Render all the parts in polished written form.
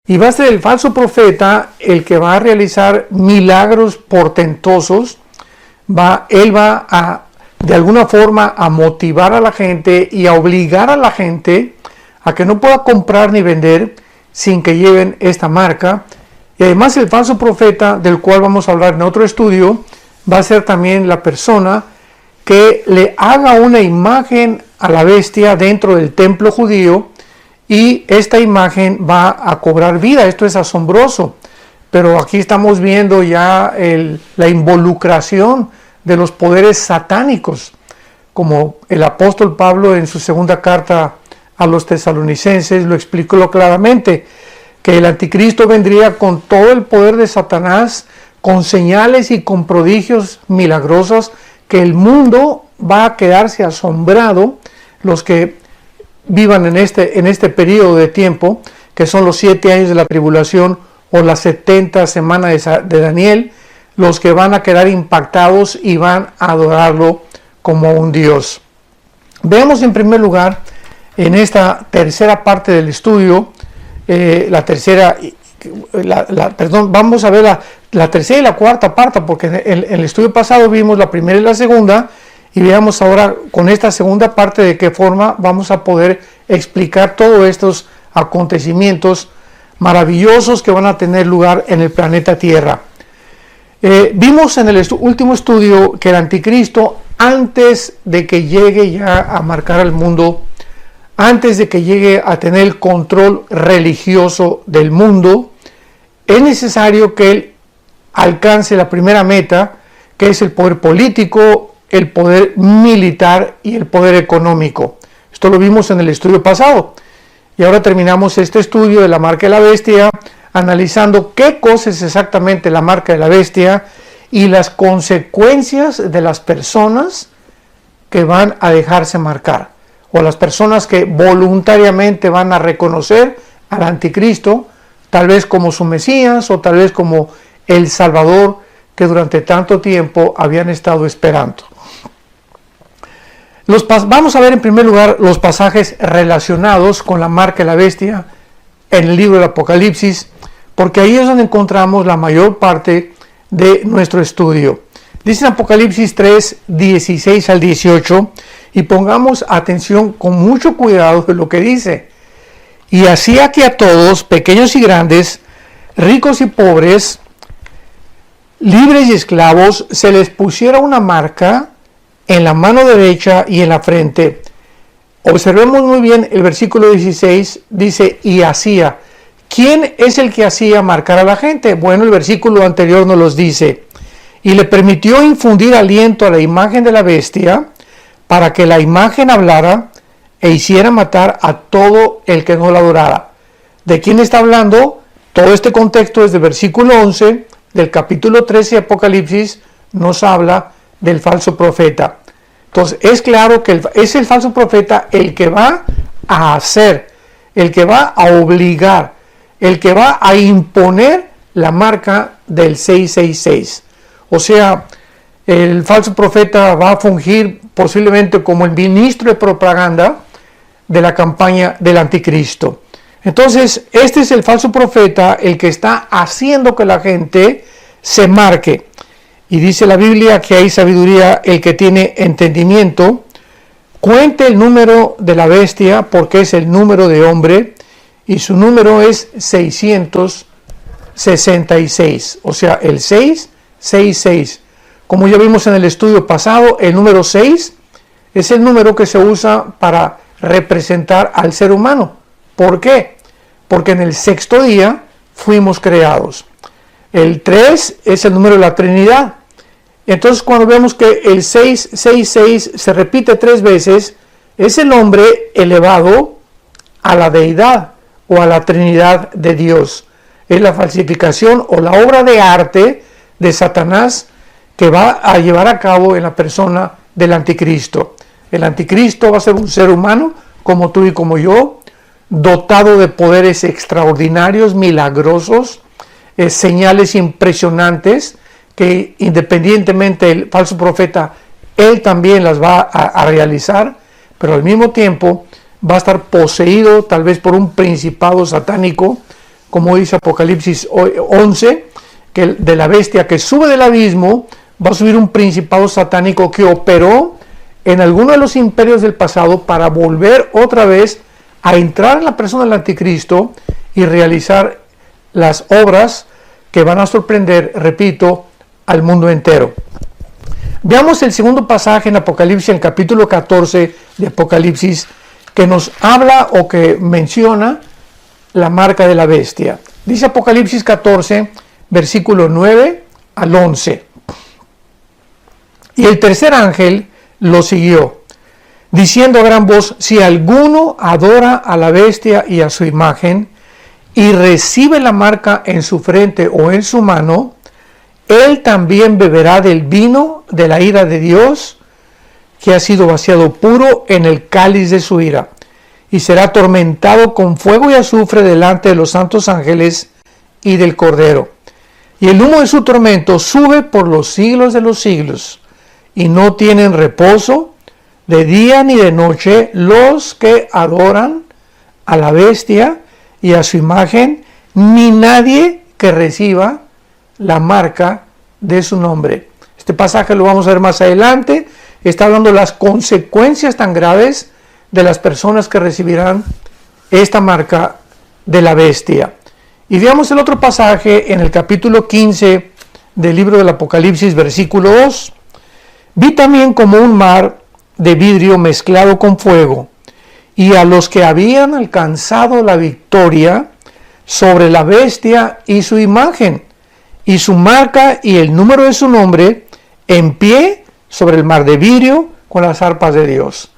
Y va a ser el falso profeta el que va a realizar milagros portentosos. Él va a, de alguna forma, a motivar a la gente y a obligar a la gente a que no pueda comprar ni vender sin que lleven esta marca. Y además el falso profeta, del cual vamos a hablar en otro estudio, va a ser también la persona que le haga una imagen a la bestia dentro del templo judío, y esta imagen va a cobrar vida. Esto es asombroso, pero aquí estamos viendo ya la involucración de los poderes satánicos, como el apóstol Pablo en su segunda carta a los tesalonicenses lo explicó claramente, que el anticristo vendría con todo el poder de Satanás, con señales y con prodigios milagrosos, que el mundo va a quedarse asombrado, los que vivan en este periodo de tiempo, que son los 7 años de la tribulación o las 70 semanas de Daniel, los que van a quedar impactados y van a adorarlo como un Dios. Veamos en primer lugar, en esta tercera parte del estudio, vamos a ver la tercera y la cuarta parte, porque en el estudio pasado vimos la primera y la segunda, y veamos ahora con esta segunda parte de qué forma vamos a poder explicar todos estos acontecimientos maravillosos que van a tener lugar en el planeta Tierra. Vimos en el último estudio que el anticristo, antes de que llegue ya a marcar al mundo, antes de que llegue a tener el control religioso del mundo, es necesario que él alcance la primera meta, que es el poder político, el poder militar y el poder económico. Esto lo vimos en el estudio pasado. Y ahora terminamos este estudio de la marca de la bestia, analizando qué cosa es exactamente la marca de la bestia y las consecuencias de las personas que van a dejarse marcar, o las personas que voluntariamente van a reconocer al anticristo, tal vez como su Mesías o tal vez como el Salvador que durante tanto tiempo habían estado esperando. Vamos a ver en primer lugar los pasajes relacionados con la marca de la bestia en el libro del Apocalipsis, porque ahí es donde encontramos la mayor parte de nuestro estudio. Dice en Apocalipsis 3, 16 al 18, y pongamos atención con mucho cuidado de lo que dice. Y hacía que a todos, pequeños y grandes, ricos y pobres, libres y esclavos, se les pusiera una marca en la mano derecha y en la frente. Observemos muy bien el versículo 16, dice, y hacía. ¿Quién es el que hacía marcar a la gente? Bueno, el versículo anterior nos los dice. Y le permitió infundir aliento a la imagen de la bestia, para que la imagen hablara e hiciera matar a todo el que no la adorara. ¿De quién está hablando? Todo este contexto desde el versículo 11 del capítulo 13 de Apocalipsis nos habla del falso profeta. Entonces es claro que es el falso profeta el que va a hacer, el que va a obligar, el que va a imponer la marca del 666. O sea, el falso profeta va a fungir posiblemente como el ministro de propaganda de la campaña del anticristo. Entonces, este es el falso profeta el que está haciendo que la gente se marque. Y dice la Biblia que hay sabiduría, el que tiene entendimiento, cuente el número de la bestia, porque es el número de hombre, y su número es 666, o sea, el 666. Como ya vimos en el estudio pasado, el número 6 es el número que se usa para representar al ser humano. ¿Por qué? Porque en el sexto día fuimos creados. El 3 es el número de la Trinidad. Entonces, cuando vemos que el 666 se repite 3 veces, es el nombre elevado a la deidad o a la Trinidad de Dios. Es la falsificación o la obra de arte de Satanás que va a llevar a cabo en la persona del anticristo. El anticristo va a ser un ser humano como tú y como yo, dotado de poderes extraordinarios, milagrosos, señales impresionantes, que independientemente del falso profeta, él también las va a realizar, pero al mismo tiempo va a estar poseído tal vez por un principado satánico, como dice Apocalipsis 11, que de la bestia que sube del abismo va a subir un principado satánico que operó en alguno de los imperios del pasado para volver otra vez a entrar en la persona del anticristo y realizar las obras que van a sorprender, repito, al mundo entero. Veamos el segundo pasaje en Apocalipsis, el capítulo 14 de Apocalipsis, que nos habla o que menciona la marca de la bestia. Dice Apocalipsis 14, versículo 9 al 11. Y el tercer ángel lo siguió, diciendo a gran voz: si alguno adora a la bestia y a su imagen, y recibe la marca en su frente o en su mano, él también beberá del vino de la ira de Dios, que ha sido vaciado puro en el cáliz de su ira, y será atormentado con fuego y azufre delante de los santos ángeles y del Cordero. Y el humo de su tormento sube por los siglos de los siglos, y no tienen reposo de día ni de noche los que adoran a la bestia y a su imagen, ni nadie que reciba la marca de su nombre. Este pasaje lo vamos a ver más adelante. Está hablando de las consecuencias tan graves de las personas que recibirán esta marca de la bestia. Y veamos el otro pasaje en el capítulo 15 del libro del Apocalipsis, versículo 2. Vi también como un mar de vidrio mezclado con fuego, y a los que habían alcanzado la victoria sobre la bestia y su imagen, y su marca y el número de su nombre, en pie sobre el mar de vidrio con las arpas de Dios.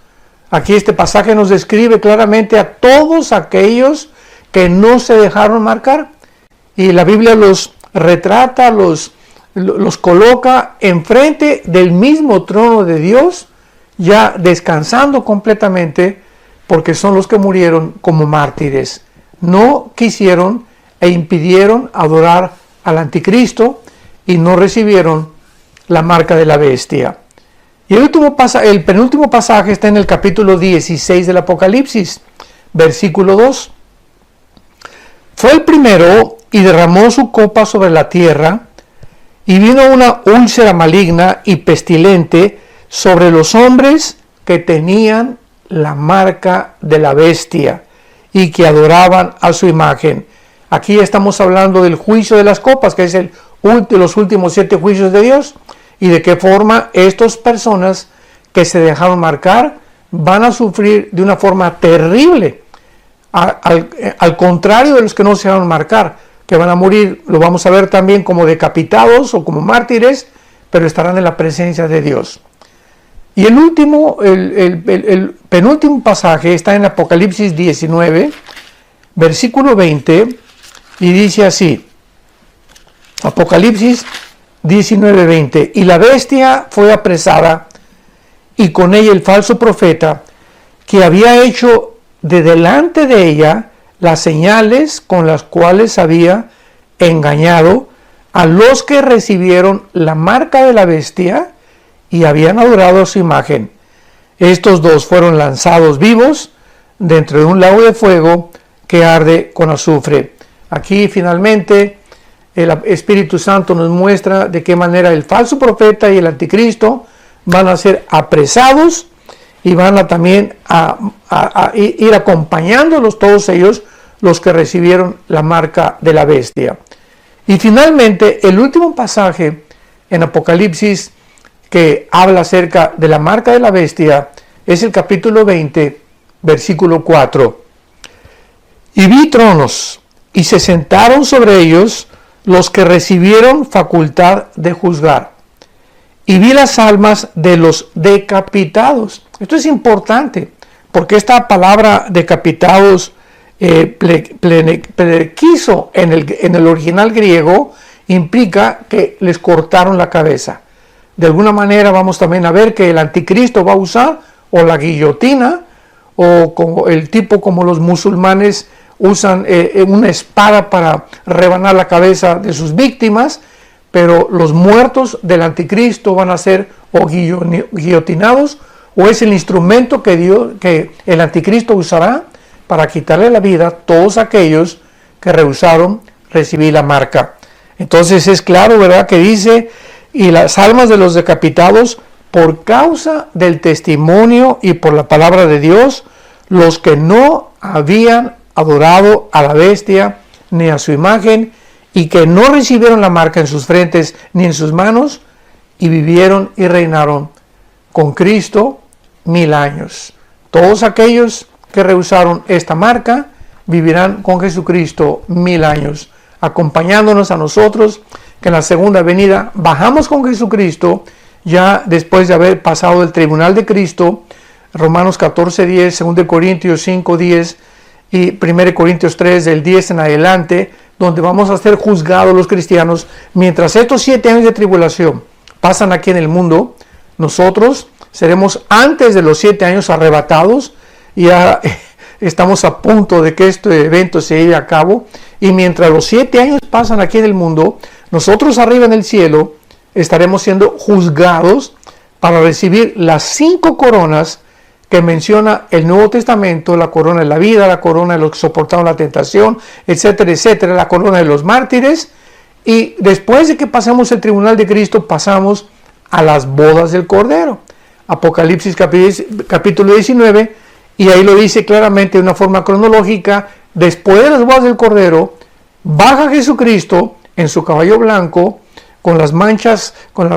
Aquí este pasaje nos describe claramente a todos aquellos que no se dejaron marcar, y la Biblia los retrata, los coloca enfrente del mismo trono de Dios, ya descansando completamente, porque son los que murieron como mártires. No quisieron e impidieron adorar al anticristo y no recibieron la marca de la bestia. Y el penúltimo pasaje está en el capítulo 16 del Apocalipsis, versículo 2. Fue el primero y derramó su copa sobre la tierra, y vino una úlcera maligna y pestilente sobre los hombres que tenían la marca de la bestia y que adoraban a su imagen. Aquí estamos hablando del juicio de las copas, que es los últimos 7 juicios de Dios, y de qué forma estas personas que se dejaron marcar van a sufrir de una forma terrible, al contrario de los que no se dejaron marcar, que van a morir, lo vamos a ver también, como decapitados o como mártires, pero estarán en la presencia de Dios. Y el penúltimo pasaje está en Apocalipsis 19, versículo 20, y dice así, Apocalipsis 19, 20, y la bestia fue apresada, y con ella el falso profeta, que había hecho de delante de ella las señales con las cuales había engañado a los que recibieron la marca de la bestia y habían adorado su imagen. Estos dos fueron lanzados vivos dentro de un lago de fuego que arde con azufre. Aquí finalmente el Espíritu Santo nos muestra de qué manera el falso profeta y el anticristo van a ser apresados y van a también a ir acompañándolos todos ellos, los que recibieron la marca de la bestia. Y finalmente el último pasaje en Apocalipsis que habla acerca de la marca de la bestia es el capítulo 20, versículo 4. Y vi tronos, y se sentaron sobre ellos los que recibieron facultad de juzgar. Y vi las almas de los decapitados. Esto es importante, porque esta palabra decapitados, plequizo en el original griego, implica que les cortaron la cabeza. De alguna manera vamos también a ver que el anticristo va a usar o la guillotina, o como el tipo como los musulmanes usan una espada para rebanar la cabeza de sus víctimas, pero los muertos del anticristo van a ser o guillotinados, o es el instrumento que el anticristo usará para quitarle la vida a todos aquellos que rehusaron recibir la marca. Entonces es claro, ¿verdad?, que dice, y las almas de los decapitados, por causa del testimonio y por la palabra de Dios, los que no habían adorado a la bestia ni a su imagen, y que no recibieron la marca en sus frentes ni en sus manos, y vivieron y reinaron con Cristo 1000 años. Todos aquellos que rehusaron esta marca vivirán con Jesucristo 1000 años, acompañándonos a nosotros, que en la segunda venida bajamos con Jesucristo, ya después de haber pasado el tribunal de Cristo, Romanos 14:10, 2 Corintios 5:10 y 1 Corintios 3, del 10 en adelante, donde vamos a ser juzgados los cristianos. Mientras estos 7 años de tribulación pasan aquí en el mundo, nosotros seremos antes de los 7 años arrebatados. Ya estamos a punto de que este evento se lleve a cabo, y mientras los 7 años pasan aquí en el mundo, nosotros arriba en el cielo estaremos siendo juzgados para recibir las 5 coronas que menciona el Nuevo Testamento: la corona de la vida, la corona de los que soportaron la tentación, etcétera, etcétera, la corona de los mártires. Y después de que pasemos el tribunal de Cristo, pasamos a las bodas del Cordero. Apocalipsis capítulo 19, y ahí lo dice claramente de una forma cronológica: después de las bodas del Cordero, baja Jesucristo en su caballo blanco, con las manchas, con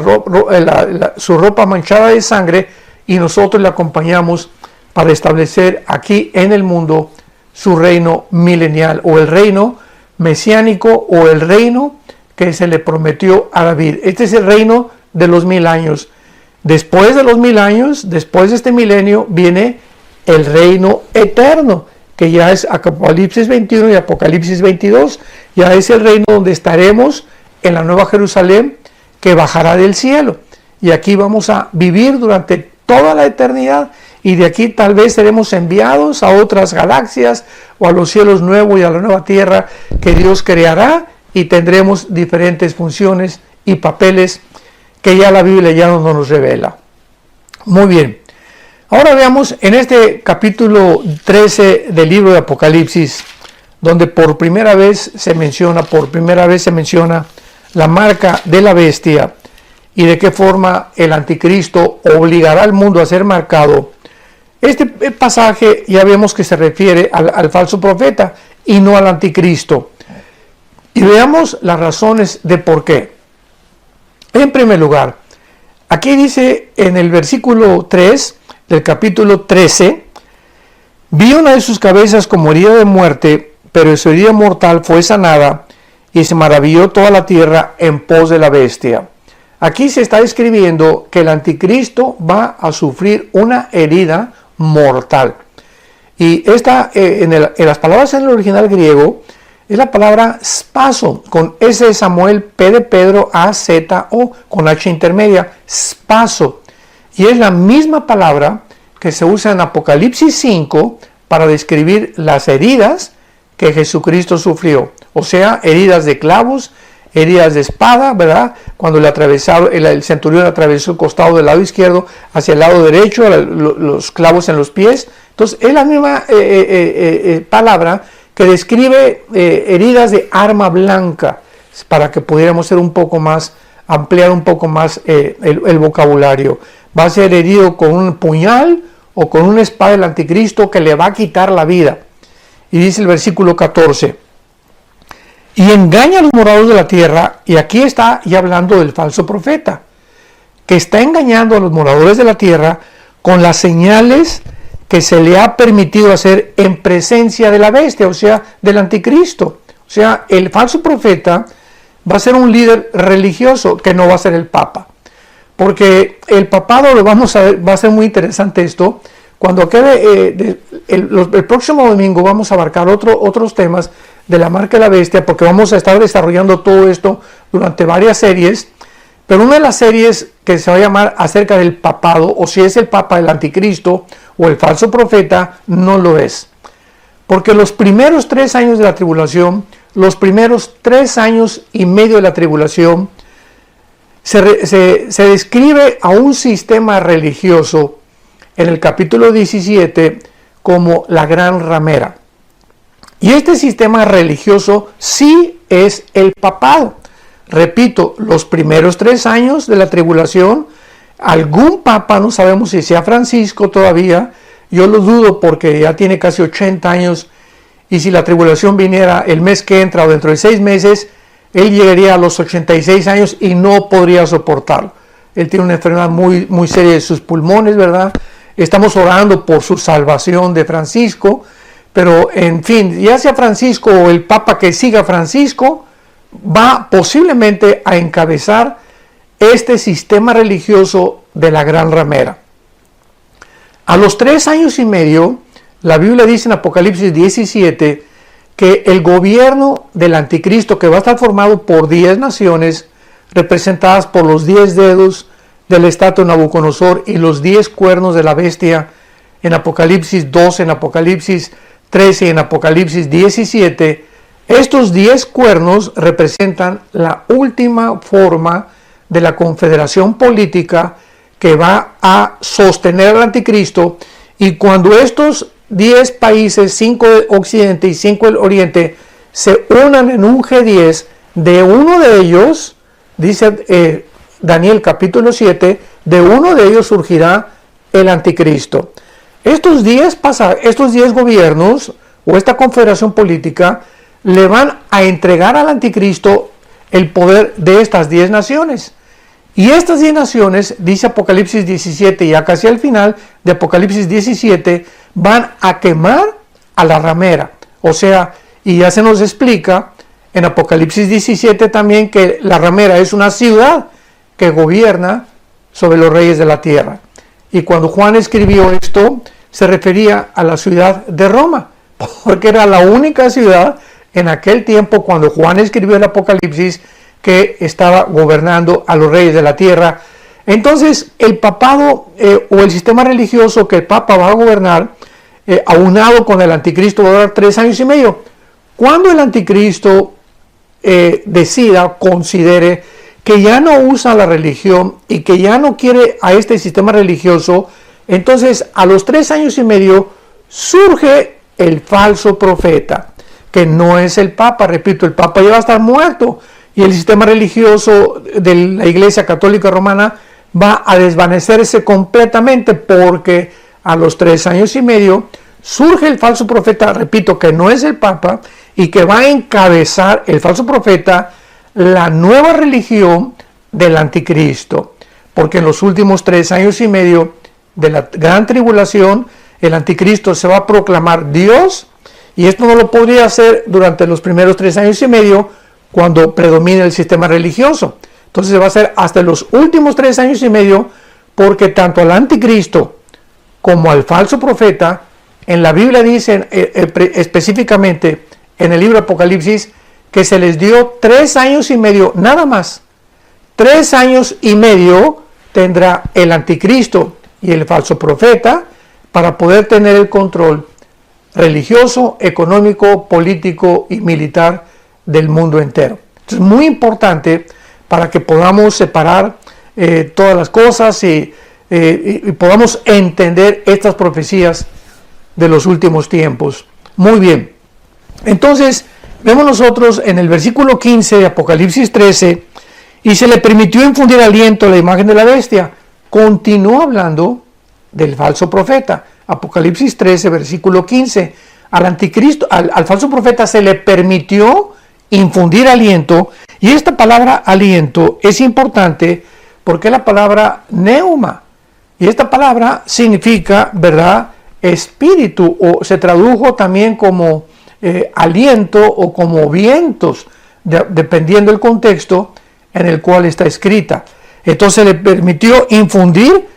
su ropa manchada de sangre, y nosotros le acompañamos para establecer aquí en el mundo su reino milenial, o el reino mesiánico, o el reino que se le prometió a David. Este es el reino de los 1000 años. Después de los 1000 años, después de este milenio, viene el reino eterno, que ya es Apocalipsis 21 y Apocalipsis 22. Ya es el reino donde estaremos en la Nueva Jerusalén, que bajará del cielo. Y aquí vamos a vivir durante toda la eternidad, y de aquí tal vez seremos enviados a otras galaxias, o a los cielos nuevos y a la nueva tierra que Dios creará, y tendremos diferentes funciones y papeles que ya la Biblia ya no nos revela. Muy bien. Ahora veamos en este capítulo 13 del libro de Apocalipsis, donde por primera vez se menciona la marca de la bestia, y de qué forma el anticristo obligará al mundo a ser marcado. Este pasaje ya vemos que se refiere al falso profeta y no al anticristo. Y veamos las razones de por qué. En primer lugar, aquí dice en el versículo 3 del capítulo 13: vi una de sus cabezas como herida de muerte, pero su herida mortal fue sanada, y se maravilló toda la tierra en pos de la bestia. Aquí se está describiendo que el anticristo va a sufrir una herida mortal. Y esta, en las palabras en el original griego, es la palabra spaso, con S de Samuel, P de Pedro, A, Z, O, con H intermedia, spaso. Y es la misma palabra que se usa en Apocalipsis 5 para describir las heridas que Jesucristo sufrió. O sea, heridas de clavos, heridas de espada, ¿verdad? Cuando el centurión atravesó el costado del lado izquierdo hacia el lado derecho, los clavos en los pies. Entonces, es la misma palabra que describe heridas de arma blanca, para que pudiéramos ser ampliar un poco más el vocabulario. Va a ser herido con un puñal o con una espada del anticristo que le va a quitar la vida. Y dice el versículo 14: y engaña a los moradores de la tierra. Y aquí está ya hablando del falso profeta, que está engañando a los moradores de la tierra con las señales que se le ha permitido hacer en presencia de la bestia, o sea, del anticristo. O sea, el falso profeta va a ser un líder religioso, que no va a ser el papa. Porque el papado, lo vamos a ver, va a ser muy interesante esto. Cuando quede el próximo domingo vamos a abarcar otros temas de la marca de la bestia, porque vamos a estar desarrollando todo esto durante varias series. Pero una de las series que se va a llamar acerca del papado, o si es el papa el anticristo o el falso profeta, no lo es. Porque los primeros 3 años de la tribulación, los primeros 3 años y medio de la tribulación, se describe a un sistema religioso en el capítulo 17 como la gran ramera. Y este sistema religioso sí es el papado. Repito, los primeros 3 años de la tribulación, algún papa, no sabemos si sea Francisco todavía, yo lo dudo porque ya tiene casi 80 años, y si la tribulación viniera el mes que entra o dentro de 6 meses, él llegaría a los 86 años y no podría soportarlo. Él tiene una enfermedad muy, muy seria de sus pulmones, ¿verdad? Estamos orando por su salvación de Francisco, pero en fin, ya sea Francisco o el papa que siga Francisco, va posiblemente a encabezar este sistema religioso de la gran ramera. A los 3 años y medio, la Biblia dice en Apocalipsis 17 que el gobierno del anticristo, que va a estar formado por 10 naciones, representadas por los 10 dedos del estatua de Nabucodonosor y los 10 cuernos de la bestia, en Apocalipsis 12, en Apocalipsis 13 y en Apocalipsis 17, estos 10 cuernos representan la última forma de la confederación política que va a sostener al anticristo, y cuando estos 10 países, 5 del occidente y 5 del oriente, se unan en un G10, de uno de ellos, dice Daniel capítulo 7, de uno de ellos surgirá el anticristo. Estos 10 gobiernos o esta confederación política le van a entregar al anticristo el poder de estas 10 naciones. Y estas 10 naciones, dice Apocalipsis 17, ya casi al final de Apocalipsis 17, van a quemar a la ramera. O sea, y ya se nos explica en Apocalipsis 17 también que la ramera es una ciudad que gobierna sobre los reyes de la tierra. Y cuando Juan escribió esto, se refería a la ciudad de Roma, porque era la única ciudad en aquel tiempo, cuando Juan escribió el Apocalipsis, que estaba gobernando a los reyes de la tierra. Entonces, el papado o el sistema religioso que el papa va a gobernar, aunado con el anticristo, va a durar 3 años y medio. Cuando el anticristo decida, considere que ya no usa la religión y que ya no quiere a este sistema religioso, entonces a los 3 años y medio surge el falso profeta, que no es el papa. Repito, el papa ya va a estar muerto, y el sistema religioso de la Iglesia Católica Romana va a desvanecerse completamente, porque a los 3 años y medio surge el falso profeta, repito, que no es el papa, y que va a encabezar el falso profeta la nueva religión del anticristo, porque en los últimos 3 años y medio de la gran tribulación, el anticristo se va a proclamar Dios, y esto no lo podría hacer durante los primeros 3 años y medio, cuando predomina el sistema religioso. Entonces se va a hacer hasta los últimos 3 años y medio, porque tanto al anticristo como al falso profeta, en la Biblia dicen específicamente en el libro de Apocalipsis, que se les dio 3 años y medio, nada más. 3 años y medio tendrá el anticristo y el falso profeta para poder tener el control religioso, económico, político y militar del mundo entero. Entonces, es muy importante para que podamos separar todas las cosas y podamos entender estas profecías de los últimos tiempos. Muy bien. Entonces, vemos nosotros en el versículo 15 de Apocalipsis 13, y se le permitió infundir aliento a la imagen de la bestia. Continuó hablando del falso profeta. Apocalipsis 13, versículo 15. Al anticristo, al falso profeta se le permitió infundir aliento, y esta palabra aliento es importante porque es la palabra neuma, y esta palabra significa, ¿verdad?, espíritu, o se tradujo también como aliento o como vientos, dependiendo del contexto en el cual está escrita. Entonces le permitió infundir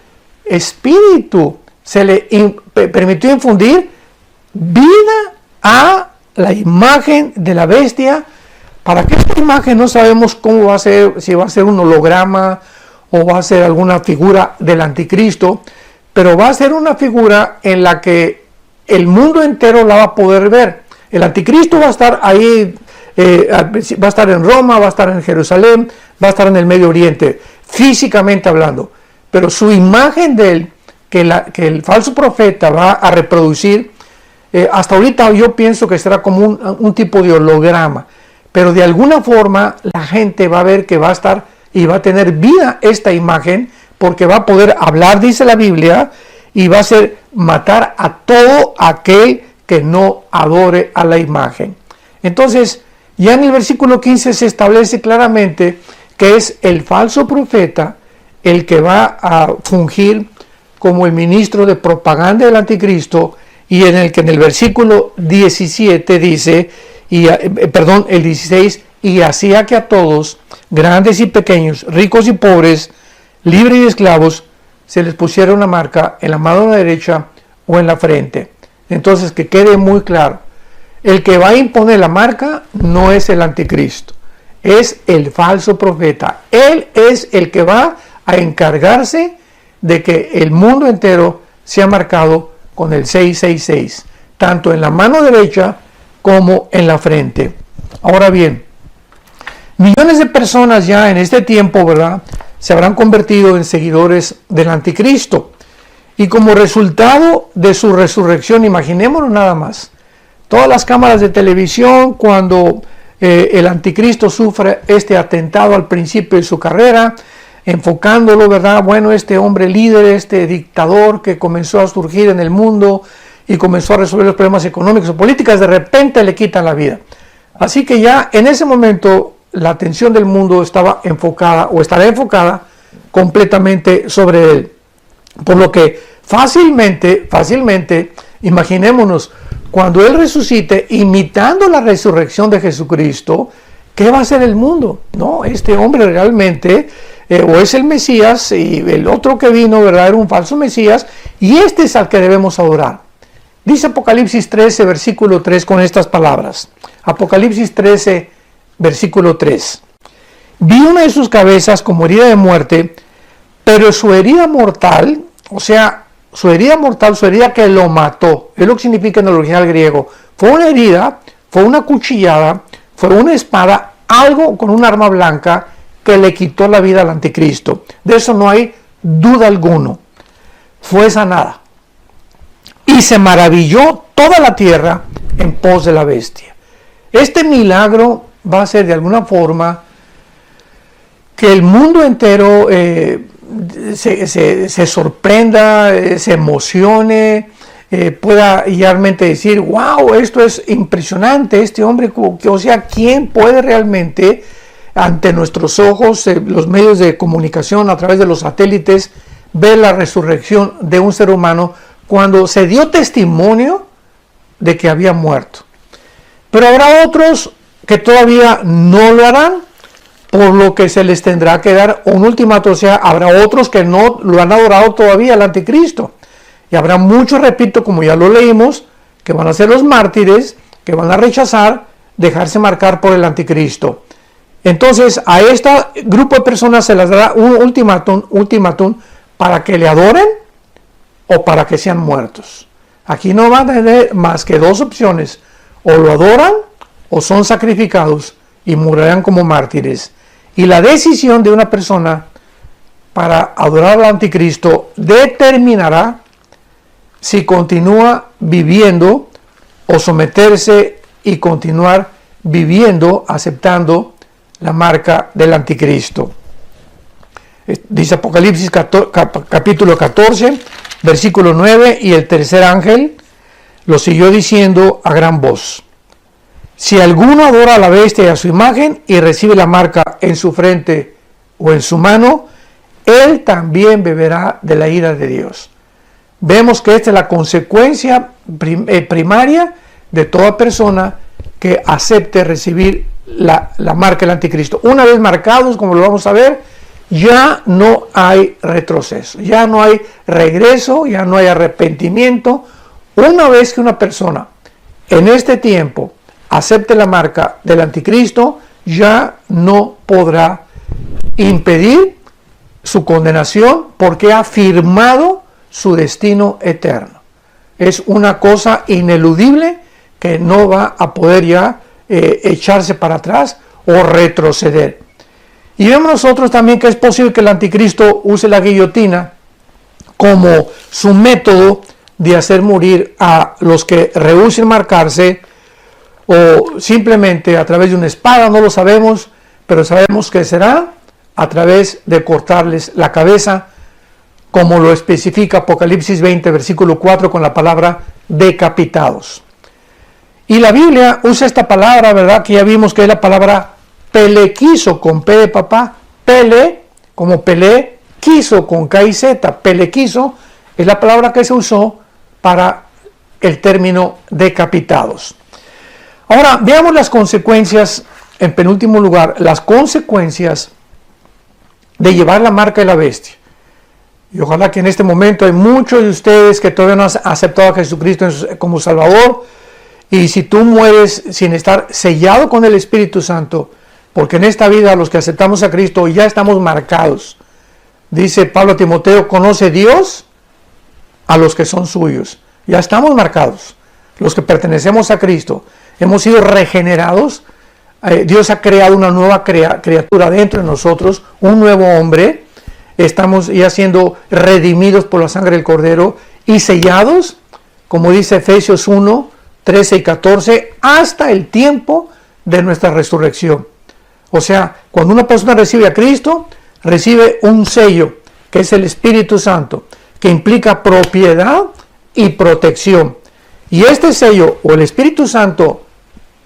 espíritu, se le permitió infundir vida a la imagen de la bestia. Para que esta imagen no sabemos cómo va a ser, si va a ser un holograma o va a ser alguna figura del anticristo, pero va a ser una figura en la que el mundo entero la va a poder ver. El anticristo va a estar ahí, va a estar en Roma, va a estar en Jerusalén, va a estar en el Medio Oriente, físicamente hablando, pero su imagen de él, que el falso profeta va a reproducir, hasta ahorita yo pienso que será como un tipo de holograma, pero de alguna forma la gente va a ver que va a estar y va a tener vida esta imagen, porque va a poder hablar, dice la Biblia, y va a ser matar a todo aquel que no adore a la imagen. Entonces, ya en el versículo 15 se establece claramente que es el falso profeta el que va a fungir como el ministro de propaganda del anticristo, y en el que en el versículo 17 dice, el 16, y hacía que a todos, grandes y pequeños, ricos y pobres, libres y esclavos, se les pusiera una marca en la mano derecha o en la frente. Entonces, que quede muy claro, el que va a imponer la marca no es el anticristo, es el falso profeta. Él es el que va a encargarse de que el mundo entero sea marcado con el 666, tanto en la mano derecha como en la frente. Ahora bien, millones de personas ya en este tiempo, ¿verdad?, se habrán convertido en seguidores del anticristo. Y como resultado de su resurrección, imaginémonos nada más, todas las cámaras de televisión, cuando el anticristo sufre este atentado al principio de su carrera, enfocándolo, ¿verdad? Bueno, este hombre líder, este dictador que comenzó a surgir en el mundo y comenzó a resolver los problemas económicos o políticos, de repente le quitan la vida. Así que ya en ese momento la atención del mundo estaba enfocada o estará enfocada completamente sobre él. Por lo que fácilmente, imaginémonos, cuando él resucite, imitando la resurrección de Jesucristo, ¿qué va a hacer el mundo? No, este hombre realmente o es el Mesías, y el otro que vino, ¿verdad?, era un falso Mesías, y este es al que debemos adorar. Dice Apocalipsis 13, versículo 3, con estas palabras. Apocalipsis 13, versículo 3. Vi una de sus cabezas como herida de muerte, pero su herida mortal, o sea, su herida que lo mató, es lo que significa en el original griego, fue una herida, fue una cuchillada, fue una espada, algo con un arma blanca que le quitó la vida al anticristo. De eso no hay duda alguno. Fue sanada. Y se maravilló toda la tierra en pos de la bestia. Este milagro va a ser de alguna forma que el mundo entero se sorprenda, se emocione, pueda realmente decir, wow, esto es impresionante, este hombre, o sea, ¿quién puede realmente ante nuestros ojos, los medios de comunicación a través de los satélites, ver la resurrección de un ser humano cuando se dio testimonio de que había muerto? Pero habrá otros que todavía no lo harán, por lo que se les tendrá que dar un ultimato. O sea, habrá otros que no lo han adorado todavía al anticristo. Y habrá muchos, repito, como ya lo leímos, que van a ser los mártires, que van a rechazar, dejarse marcar por el anticristo. Entonces, a este grupo de personas se les dará un ultimátum para que le adoren o para que sean muertos. Aquí no van a tener más que dos opciones: o lo adoran o son sacrificados y morirán como mártires. Y la decisión de una persona para adorar al anticristo determinará si continúa viviendo o someterse y continuar viviendo aceptando la marca del anticristo. Dice Apocalipsis capítulo 14, versículo 9, y el tercer ángel lo siguió diciendo a gran voz: si alguno adora a la bestia y a su imagen y recibe la marca en su frente o en su mano, él también beberá de la ira de Dios. Vemos que esta es la consecuencia primaria de toda persona que acepte recibir la marca del anticristo. Una vez marcados, como lo vamos a ver, ya no hay retroceso, ya no hay regreso, ya no hay arrepentimiento. Una vez que una persona en este tiempo acepte la marca del anticristo, ya no podrá impedir su condenación, porque ha firmado su destino eterno. Es una cosa ineludible que no va a poder ya echarse para atrás o retroceder. Y vemos nosotros también que es posible que el anticristo use la guillotina como su método de hacer morir a los que rehúsen marcarse, o simplemente a través de una espada, no lo sabemos, pero sabemos que será a través de cortarles la cabeza, como lo especifica Apocalipsis 20, versículo 4, con la palabra decapitados. Y la Biblia usa esta palabra, ¿verdad? Que ya vimos que es la palabra pelequizo, con P de papá, pele, como pelé, quiso, con K y Z, pelequizo, es la palabra que se usó para el término decapitados. Ahora, veamos las consecuencias, en penúltimo lugar, las consecuencias de llevar la marca de la bestia. Y ojalá que en este momento hay muchos de ustedes que todavía no han aceptado a Jesucristo como Salvador. Y si tú mueres sin estar sellado con el Espíritu Santo, porque en esta vida los que aceptamos a Cristo ya estamos marcados. Dice Pablo a Timoteo, conoce Dios a los que son suyos. Ya estamos marcados. Los que pertenecemos a Cristo. Hemos sido regenerados. Dios ha creado una nueva criatura dentro de nosotros, un nuevo hombre. Estamos ya siendo redimidos por la sangre del Cordero y sellados, como dice Efesios 1, 13 y 14, hasta el tiempo de nuestra resurrección. O sea, cuando una persona recibe a Cristo, recibe un sello, que es el Espíritu Santo, que implica propiedad y protección. Y este sello, o el Espíritu Santo,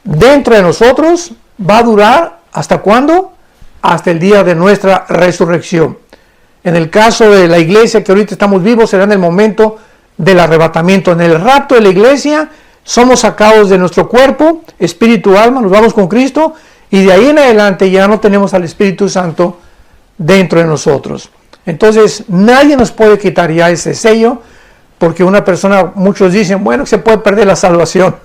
dentro de nosotros, va a durar, ¿hasta cuándo? Hasta el día de nuestra resurrección. En el caso de la iglesia que ahorita estamos vivos, será en el momento del arrebatamiento. En el rapto de la iglesia, somos sacados de nuestro cuerpo, espíritu, alma, nos vamos con Cristo, y de ahí en adelante ya no tenemos al Espíritu Santo dentro de nosotros. Entonces, nadie nos puede quitar ya ese sello, porque una persona, muchos dicen, bueno, se puede perder la salvación.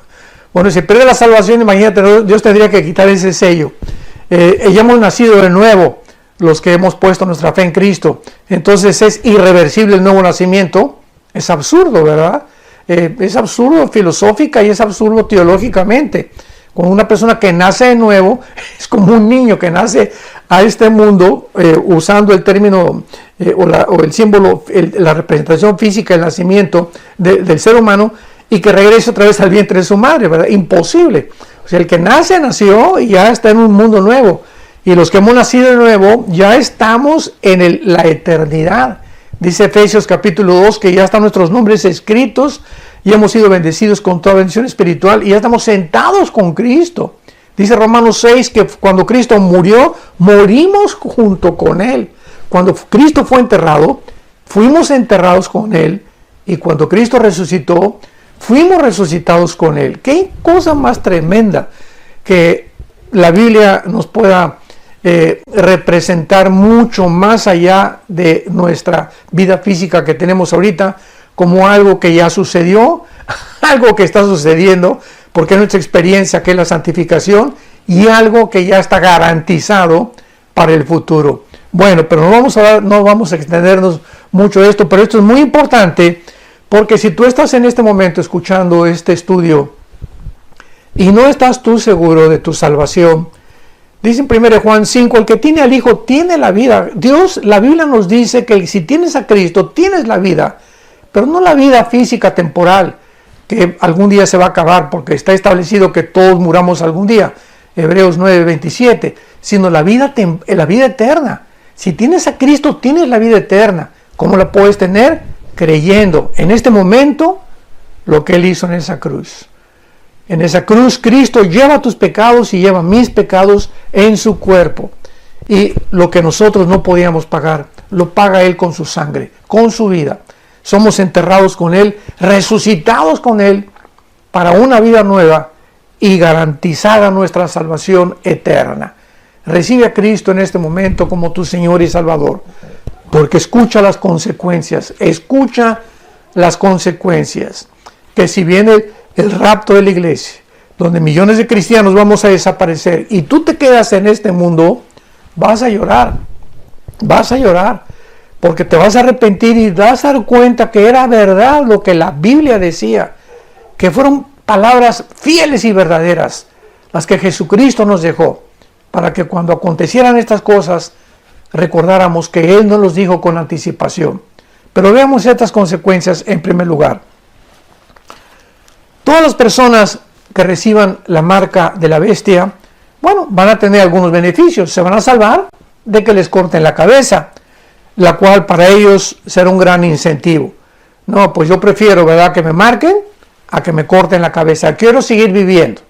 Bueno, si pierde la salvación, imagínate, Dios tendría que quitar ese sello. Ya hemos nacido de nuevo, los que hemos puesto nuestra fe en Cristo. Entonces es irreversible el nuevo nacimiento. Es absurdo, ¿verdad? Es absurdo filosófica y es absurdo teológicamente. Cuando una persona que nace de nuevo es como un niño que nace a este mundo usando el término o el símbolo, la representación física del nacimiento del ser humano, y que regrese otra vez al vientre de su madre, ¿verdad? Imposible. O sea, el que nace, nació y ya está en un mundo nuevo. Y los que hemos nacido de nuevo, ya estamos en la eternidad. Dice Efesios capítulo 2 que ya están nuestros nombres escritos y hemos sido bendecidos con toda bendición espiritual y ya estamos sentados con Cristo. Dice Romanos 6 que cuando Cristo murió, morimos junto con Él. Cuando Cristo fue enterrado, fuimos enterrados con Él. Y cuando Cristo resucitó, fuimos resucitados con Él. Qué cosa más tremenda que la Biblia nos pueda representar mucho más allá de nuestra vida física que tenemos ahorita, como algo que ya sucedió, algo que está sucediendo, porque es nuestra experiencia, que es la santificación, y algo que ya está garantizado para el futuro. Bueno, pero no vamos a extendernos mucho de esto, pero esto es muy importante, porque si tú estás en este momento escuchando este estudio y no estás tú seguro de tu salvación, dice en 1 Juan 5, el que tiene al Hijo tiene la vida. La Biblia nos dice que si tienes a Cristo, tienes la vida, pero no la vida física temporal, que algún día se va a acabar, porque está establecido que todos muramos algún día, Hebreos 9:27, sino la vida eterna. Si tienes a Cristo, tienes la vida eterna. ¿Cómo la puedes tener? Creyendo en este momento lo que Él hizo en esa cruz. En esa cruz Cristo lleva tus pecados y lleva mis pecados en su cuerpo. Y lo que nosotros no podíamos pagar, lo paga Él con su sangre, con su vida. Somos enterrados con Él, resucitados con Él para una vida nueva y garantizada nuestra salvación eterna. Recibe a Cristo en este momento como tu Señor y Salvador, porque escucha las consecuencias, que si viene el rapto de la iglesia, donde millones de cristianos vamos a desaparecer y tú te quedas en este mundo, vas a llorar, porque te vas a arrepentir y vas a dar cuenta que era verdad lo que la Biblia decía, que fueron palabras fieles y verdaderas las que Jesucristo nos dejó, para que cuando acontecieran estas cosas recordáramos que Él nos los dijo con anticipación. Pero veamos estas consecuencias en primer lugar. Todas las personas que reciban la marca de la bestia, bueno, van a tener algunos beneficios. Se van a salvar de que les corten la cabeza, la cual para ellos será un gran incentivo. No, pues yo prefiero, ¿verdad?, que me marquen a que me corten la cabeza. Quiero seguir viviendo.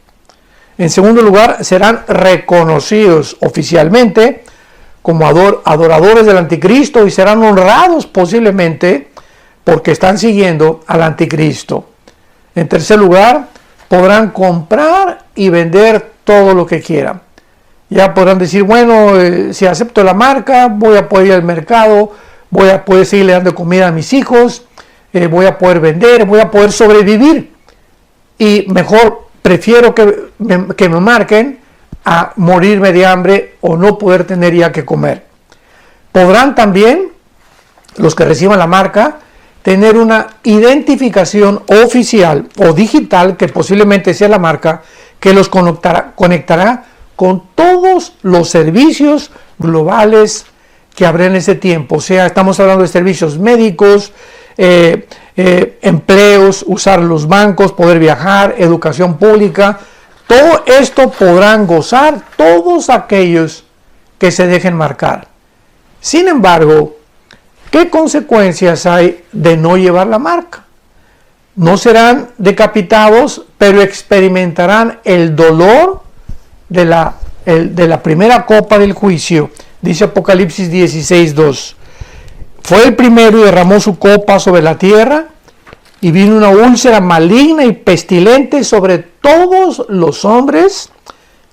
En segundo lugar, serán reconocidos oficialmente como adoradores del anticristo y serán honrados posiblemente porque están siguiendo al anticristo. En tercer lugar, podrán comprar y vender todo lo que quieran. Ya podrán decir, bueno, si acepto la marca, voy a poder ir al mercado, voy a poder seguirle dando comida a mis hijos, voy a poder vender, voy a poder sobrevivir. Y mejor prefiero que me marquen a morirme de hambre o no poder tener ya que comer. Podrán también, los que reciban la marca, tener una identificación oficial o digital, que posiblemente sea la marca, que los conectará con todos los servicios globales que habrá en ese tiempo. O sea, estamos hablando de servicios médicos, empleos, usar los bancos, poder viajar, educación pública. Todo esto podrán gozar todos aquellos que se dejen marcar. Sin embargo, ¿qué consecuencias hay de no llevar la marca? No serán decapitados, pero experimentarán el dolor de la primera copa del juicio. Dice Apocalipsis 16:2. Fue el primero y derramó su copa sobre la tierra, y vino una úlcera maligna y pestilente sobre todos los hombres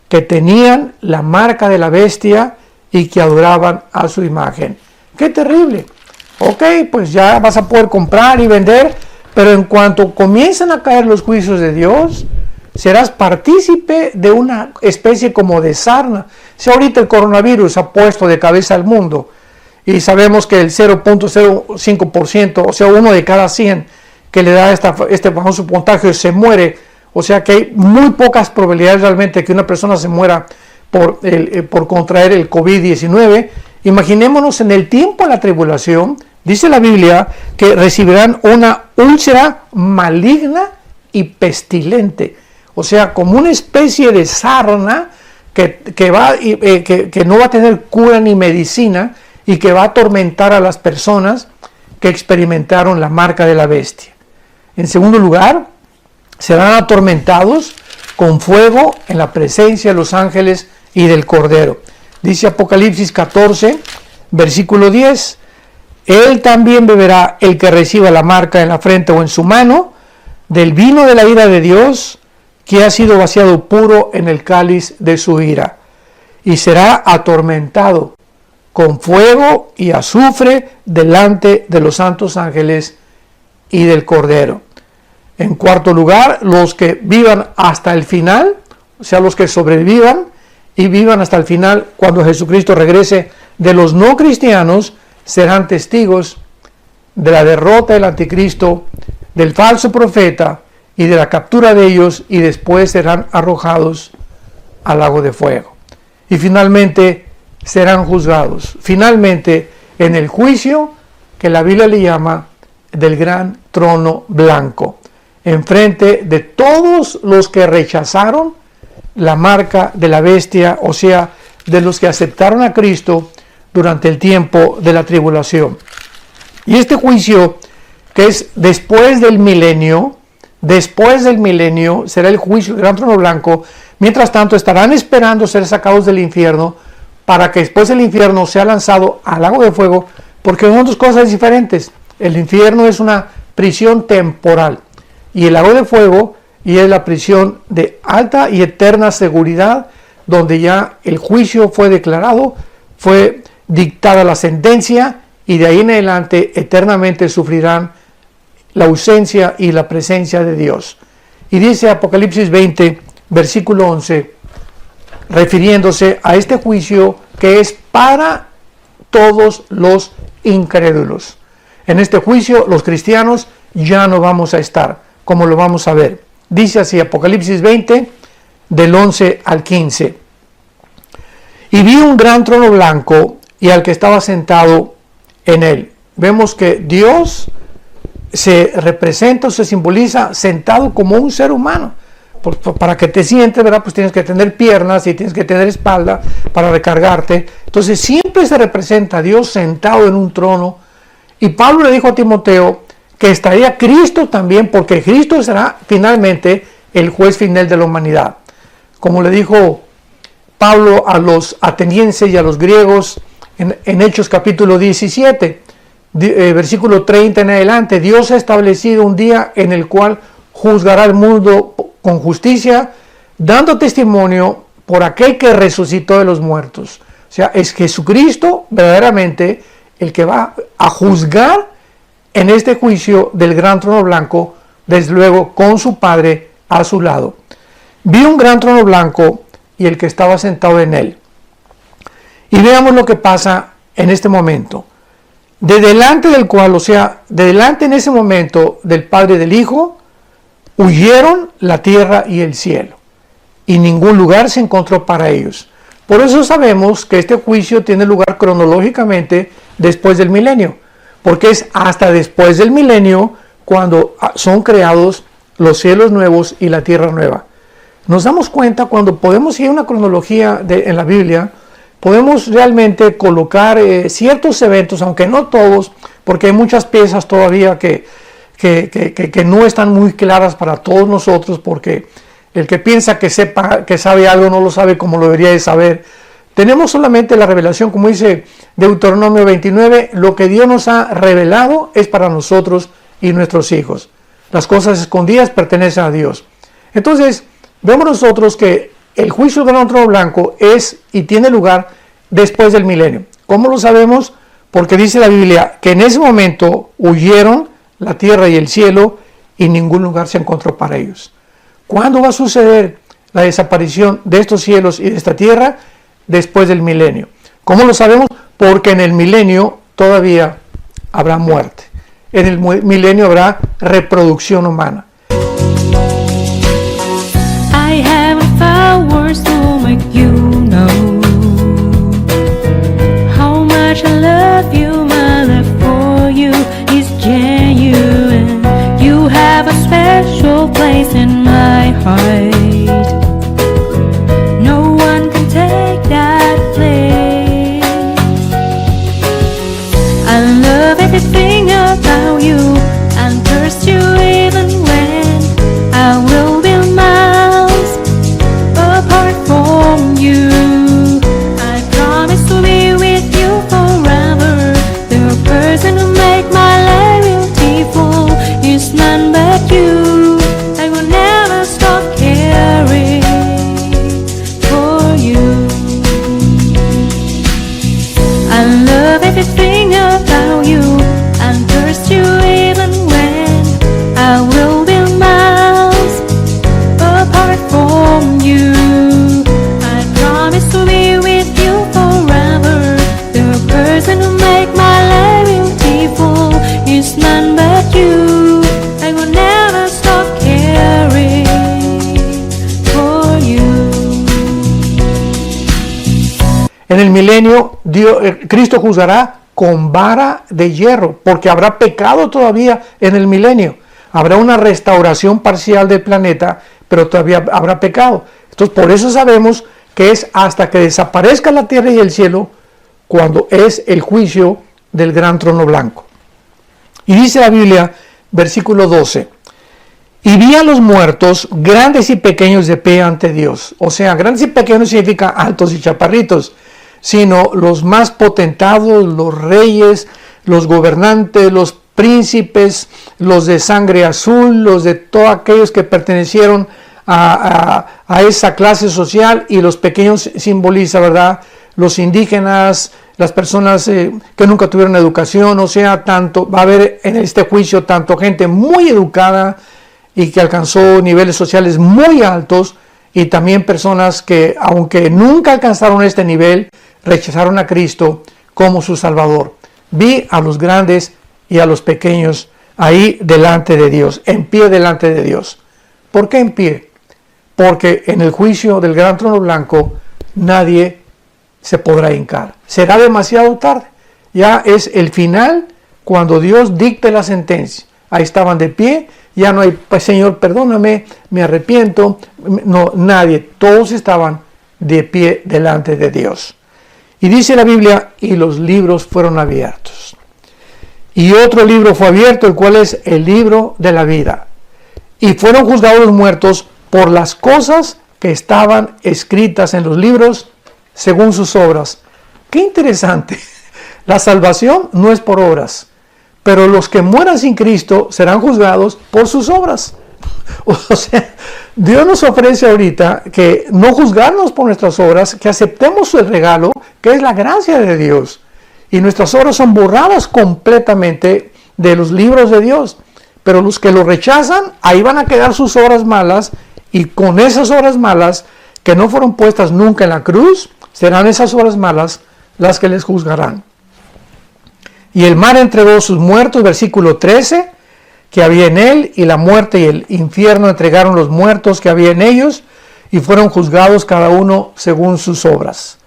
que tenían la marca de la bestia y que adoraban a su imagen. ¡Qué terrible! Ok, pues ya vas a poder comprar y vender, pero en cuanto comiencen a caer los juicios de Dios, serás partícipe de una especie como de sarna. Si ahorita el coronavirus ha puesto de cabeza al mundo y sabemos que el 0.05%, o sea, 1 de cada 100 que le da este famoso contagio se muere, o sea que hay muy pocas probabilidades realmente que una persona se muera por contraer el COVID-19. Imaginémonos en el tiempo de la tribulación, dice la Biblia que recibirán una úlcera maligna y pestilente, o sea, como una especie de sarna que no va a tener cura ni medicina y que va a atormentar a las personas que experimentaron la marca de la bestia. En segundo lugar, serán atormentados con fuego en la presencia de los ángeles y del Cordero. Dice Apocalipsis 14, versículo 10, él también beberá, el que reciba la marca en la frente o en su mano, del vino de la ira de Dios, que ha sido vaciado puro en el cáliz de su ira, y será atormentado con fuego y azufre delante de los santos ángeles y del Cordero. En cuarto lugar, los que vivan hasta el final, o sea, los que sobrevivan y vivan hasta el final, cuando Jesucristo regrese, de los no cristianos, serán testigos de la derrota del anticristo, del falso profeta y de la captura de ellos, y después serán arrojados al lago de fuego. Y finalmente serán juzgados, finalmente en el juicio que la Biblia le llama del gran trono blanco, enfrente de todos los que rechazaron la marca de la bestia, o sea, de los que aceptaron a Cristo durante el tiempo de la tribulación. Y este juicio, que es después del milenio, será el juicio del gran trono blanco. Mientras tanto, estarán esperando ser sacados del infierno, para que después el infierno sea lanzado al lago de fuego, porque son dos cosas diferentes. El infierno es una prisión temporal, y el lago de fuego y es la prisión de alta y eterna seguridad, donde ya el juicio fue declarado, fue dictada la sentencia, y de ahí en adelante eternamente sufrirán la ausencia y la presencia de Dios. Y dice Apocalipsis 20, versículo 11, refiriéndose a este juicio que es para todos los incrédulos. En este juicio los cristianos ya no vamos a estar, como lo vamos a ver. Dice así Apocalipsis 20, del 11 al 15. Y vi un gran trono blanco y al que estaba sentado en él. Vemos que Dios se representa o se simboliza sentado como un ser humano. Para que te sientes, ¿verdad? Pues tienes que tener piernas y tienes que tener espalda para recargarte. Entonces siempre se representa a Dios sentado en un trono. Y Pablo le dijo a Timoteo que estaría Cristo también, porque Cristo será finalmente el juez final de la humanidad. Como le dijo Pablo a los atenienses y a los griegos en Hechos capítulo 17, versículo 30 en adelante: Dios ha establecido un día en el cual juzgará al mundo con justicia, dando testimonio por aquel que resucitó de los muertos. O sea, es Jesucristo verdaderamente el que va a juzgar en este juicio del gran trono blanco, desde luego con su Padre a su lado. Vi un gran trono blanco y el que estaba sentado en él. Y veamos lo que pasa en este momento. De delante del cual, o sea, de delante en ese momento del Padre y del Hijo, huyeron la tierra y el cielo, y ningún lugar se encontró para ellos. Por eso sabemos que este juicio tiene lugar cronológicamente después del milenio, porque es hasta después del milenio cuando son creados los cielos nuevos y la tierra nueva. Nos damos cuenta cuando podemos seguir una cronología en la Biblia, podemos realmente colocar ciertos eventos, aunque no todos, porque hay muchas piezas todavía que no están muy claras para todos nosotros, porque el que piensa que sabe algo no lo sabe como lo debería de saber. Tenemos solamente la revelación, como dice Deuteronomio 29, lo que Dios nos ha revelado es para nosotros y nuestros hijos. Las cosas escondidas pertenecen a Dios. Entonces, vemos nosotros que el juicio del gran trono blanco es y tiene lugar después del milenio. ¿Cómo lo sabemos? Porque dice la Biblia que en ese momento huyeron la tierra y el cielo y ningún lugar se encontró para ellos. ¿Cuándo va a suceder la desaparición de estos cielos y de esta tierra? Después del milenio. ¿Cómo lo sabemos? Porque en el milenio todavía habrá muerte. En el milenio habrá reproducción humana. I haven't found words to make you know how much I love you. My love for you is genuine. You have a special place in my heart. No one can take that place. I love everything about you and thirst you even when I will be miles apart from you. I promise to be with you forever. The person who make my life beautiful is none but you. I will never stop caring for you. I love everything about you and thirst you even when I will be miles apart from you. I promise to be with you forever. The person who make my life beautiful is none but you. I will never stop caring for you. En el milenio, Cristo juzgará con vara de hierro, porque habrá pecado todavía en el milenio. Habrá una restauración parcial del planeta, pero todavía habrá pecado. Entonces, por eso sabemos que es hasta que desaparezca la tierra y el cielo, cuando es el juicio del gran trono blanco. Y dice la Biblia, versículo 12, y vi a los muertos, grandes y pequeños, de pie ante Dios. O sea, grandes y pequeños significa altos y chaparritos, sino los más potentados, los reyes, los gobernantes, los príncipes, los de sangre azul, los de todos aquellos que pertenecieron a esa clase social, y los pequeños simboliza, ¿verdad?, los indígenas, las personas que nunca tuvieron educación. O sea, va a haber en este juicio tanto gente muy educada y que alcanzó niveles sociales muy altos, y también personas que, aunque nunca alcanzaron este nivel, rechazaron a Cristo como su Salvador. Vi a los grandes y a los pequeños ahí delante de Dios, en pie delante de Dios. ¿Por qué en pie? Porque en el juicio del gran trono blanco nadie se podrá hincar. Será demasiado tarde. Ya es el final cuando Dios dicte la sentencia. ahí estaban de pie, ya no hay, pues, Señor, perdóname, me arrepiento. No, nadie, todos estaban de pie delante de Dios. Y dice la Biblia, y los libros fueron abiertos. Y otro libro fue abierto, el cual es el libro de la vida. Y fueron juzgados los muertos por las cosas que estaban escritas en los libros según sus obras. Qué interesante. La salvación no es por obras, pero los que mueran sin Cristo serán juzgados por sus obras. O sea, Dios nos ofrece ahorita que no juzgarnos por nuestras obras, que aceptemos el regalo, que es la gracia de Dios. Y nuestras obras son borradas completamente de los libros de Dios. Pero los que lo rechazan, ahí van a quedar sus obras malas, y con esas obras malas, que no fueron puestas nunca en la cruz, serán esas obras malas las que les juzgarán. Y el mar entregó sus muertos, versículo 13, que había en él, y la muerte y el infierno entregaron los muertos que había en ellos, y fueron juzgados cada uno según sus obras.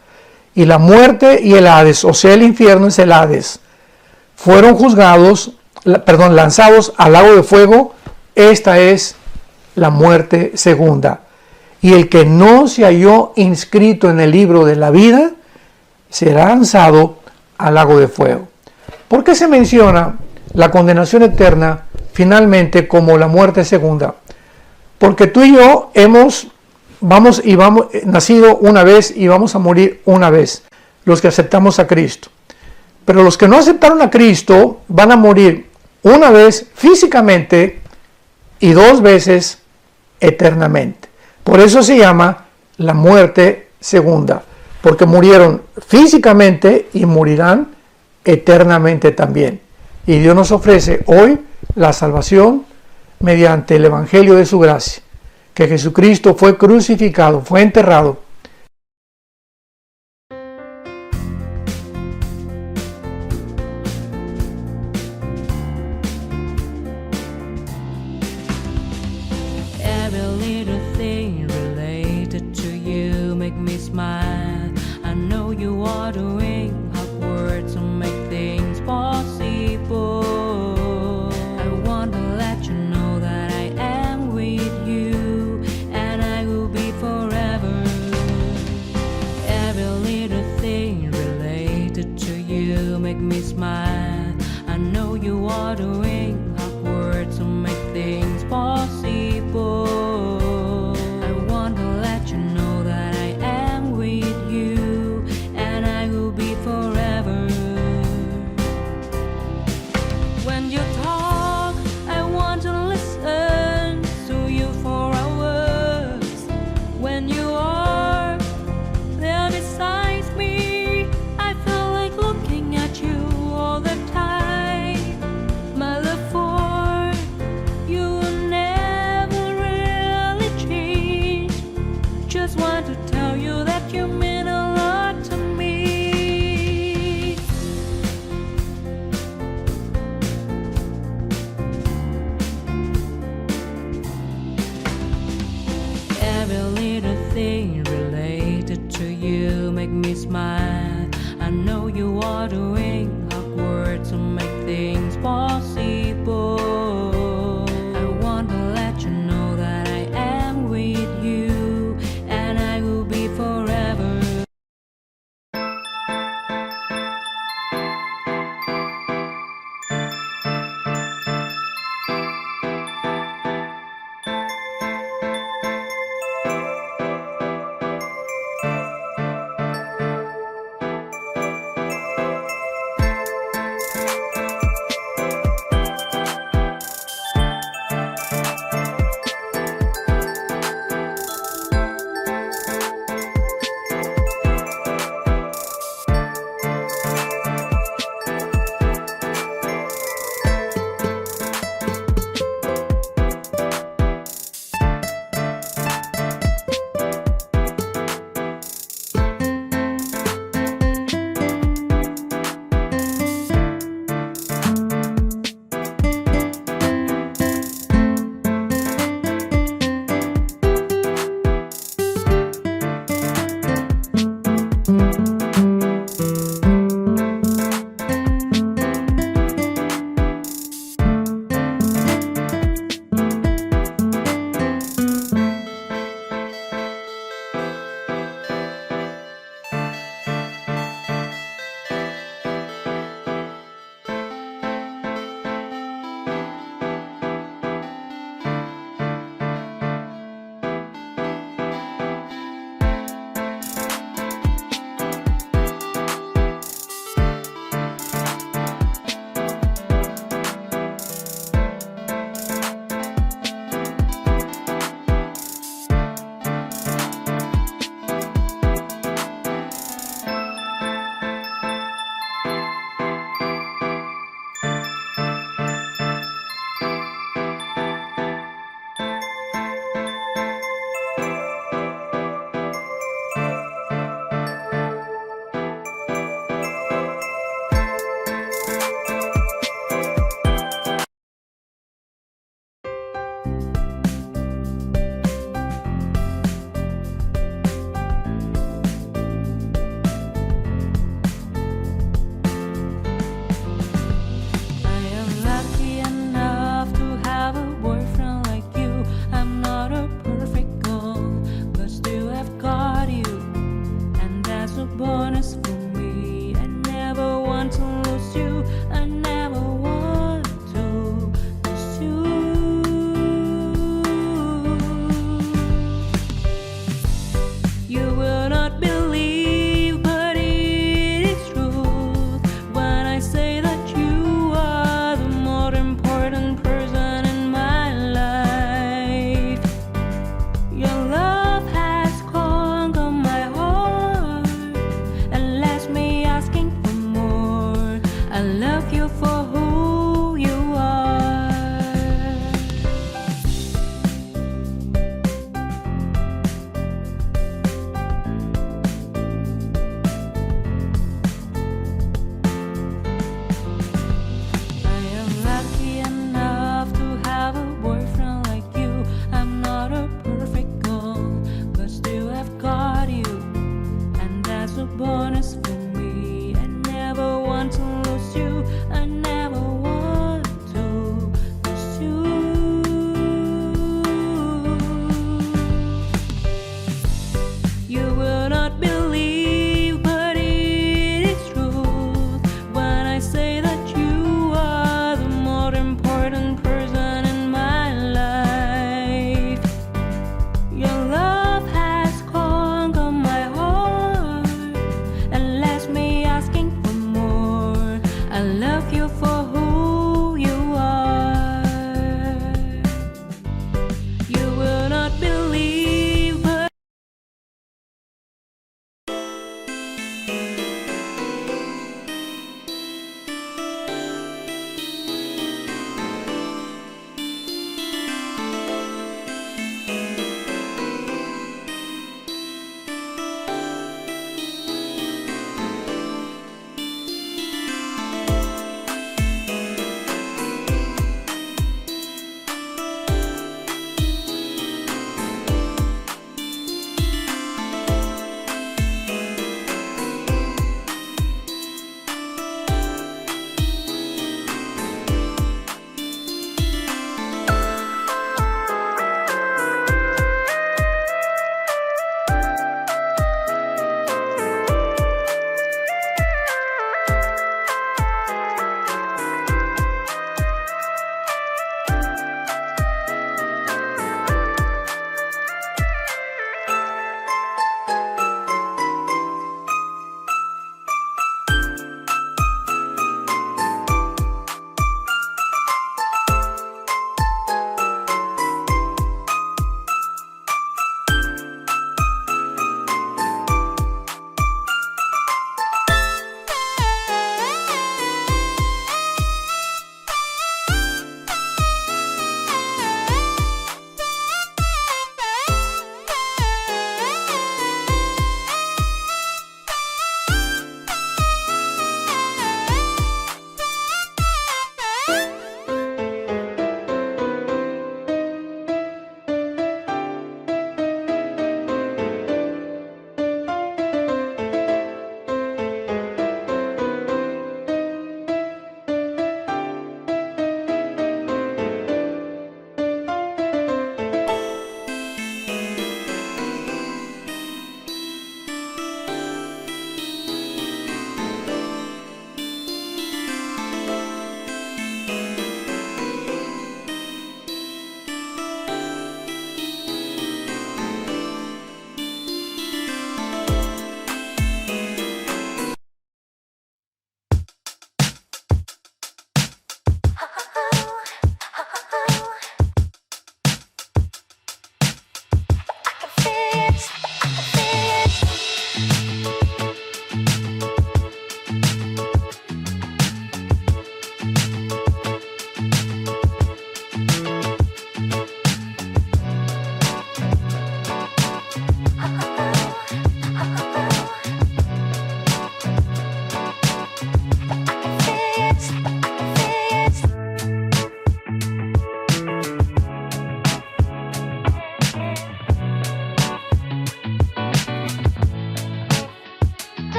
Y la muerte y el Hades, o sea, el infierno es el Hades, fueron lanzados al lago de fuego. Esta es la muerte segunda. Y el que no se halló inscrito en el libro de la vida será lanzado al lago de fuego. ¿Por qué se menciona la condenación eterna finalmente como la muerte segunda? Porque tú y yo hemos nacido una vez y vamos a morir una vez, los que aceptamos a Cristo. Pero los que no aceptaron a Cristo van a morir una vez físicamente y 2 veces eternamente. Por eso se llama la muerte segunda, porque murieron físicamente y morirán eternamente también. Y Dios nos ofrece hoy la salvación mediante el evangelio de su gracia, que Jesucristo fue crucificado, fue enterrado. Every little thing related to you make me smile. I know you are doing hard work to make things possible. I want to let you know that I am with you, and I will be forever. Every little thing related to you make me smile. I know you are doing hard work to make things possible. I want to let you know that I am with you, and I will be forever. When you talk, I want to listen to you for hours. When you are there beside me, I feel like looking at you all the time. My love for you will never really change. Just want to tell you that you mean a lot to me. Every little thing related to you make me smile. I know you are doing hard work to make things possible. I want to let you know that I am with you, and I will be forever. bonus for me. I never want to lose you. I never want to lose you. You will not believe, but it is true when I say that you are the more important person in my life. Your love has conquered my heart and left me asking for more. I love you for who you are. I am lucky enough to have a boyfriend like you. I'm not a perfect girl, but still I've got you, and that's a bonus for